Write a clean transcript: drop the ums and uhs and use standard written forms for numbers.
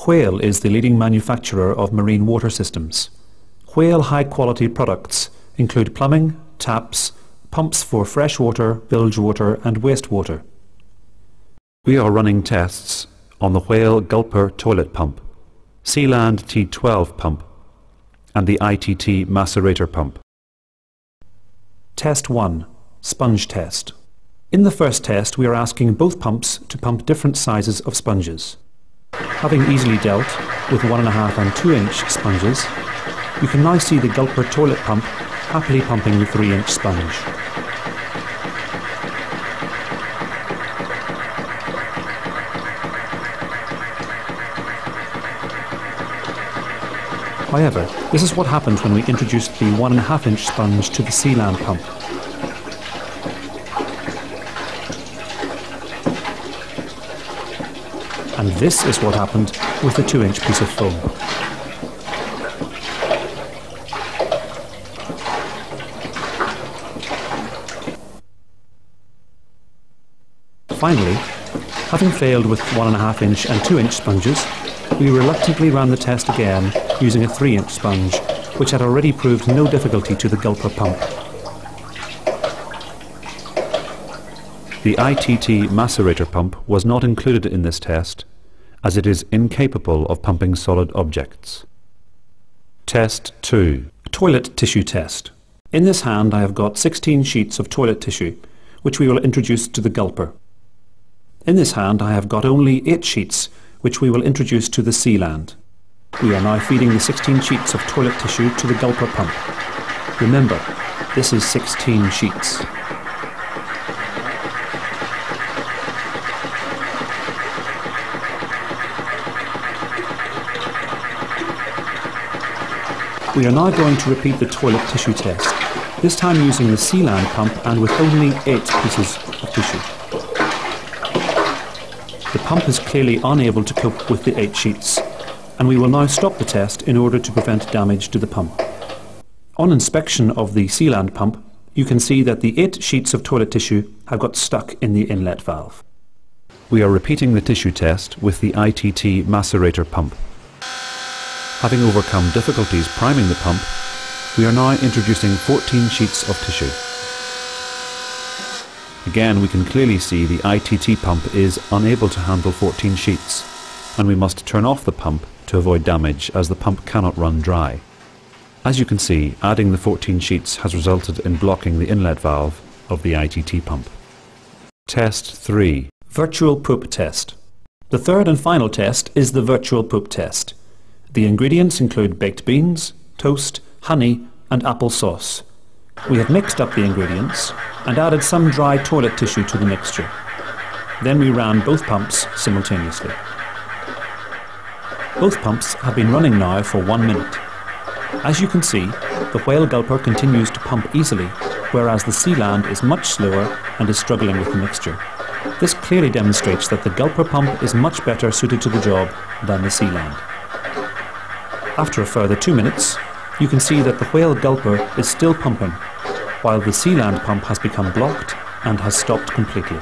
Whale is the leading manufacturer of marine water systems. Whale high-quality products include plumbing, taps, pumps for freshwater, bilge water and wastewater. We are running tests on the Whale Gulper toilet pump, Sealand T12 pump and the ITT macerator pump. Test 1. Sponge test. In the first test we are asking both pumps to pump different sizes of sponges. Having easily dealt with 1.5 and 2-inch sponges, you can now see the Gulper toilet pump happily pumping the 3-inch sponge. However, this is what happened when we introduced the 1.5-inch sponge to the Sealand pump. And this is what happened with the 2-inch piece of foam. Finally, having failed with 1.5-inch and 2-inch sponges, we reluctantly ran the test again using a 3-inch sponge, which had already proved no difficulty to the Gulper pump. The ITT macerator pump was not included in this test, as it is incapable of pumping solid objects. Test 2. Toilet tissue test. In this hand I have got 16 sheets of toilet tissue, which we will introduce to the Gulper. In this hand I have got only 8 sheets, which we will introduce to the Sealand. We are now feeding the 16 sheets of toilet tissue to the Gulper pump. Remember, this is 16 sheets. We are now going to repeat the toilet tissue test, this time using the Sealand pump and with only 8 pieces of tissue. The pump is clearly unable to cope with the 8 sheets, and we will now stop the test in order to prevent damage to the pump. On inspection of the Sealand pump, you can see that the 8 sheets of toilet tissue have got stuck in the inlet valve. We are repeating the tissue test with the ITT macerator pump. Having overcome difficulties priming the pump, we are now introducing 14 sheets of tissue. Again, we can clearly see the ITT pump is unable to handle 14 sheets, and we must turn off the pump to avoid damage as the pump cannot run dry. As you can see, adding the 14 sheets has resulted in blocking the inlet valve of the ITT pump. Test 3. Virtual poop test. The third and final test is the virtual poop test. The ingredients include baked beans, toast, honey and apple sauce. We have mixed up the ingredients and added some dry toilet tissue to the mixture. Then we ran both pumps simultaneously. Both pumps have been running now for 1 minute. As you can see, the Whale Gulper continues to pump easily, whereas the Sealand is much slower and is struggling with the mixture. This clearly demonstrates that the Gulper pump is much better suited to the job than the Sealand. After a further 2 minutes, you can see that the Whale Gulper is still pumping, while the Sealand pump has become blocked and has stopped completely.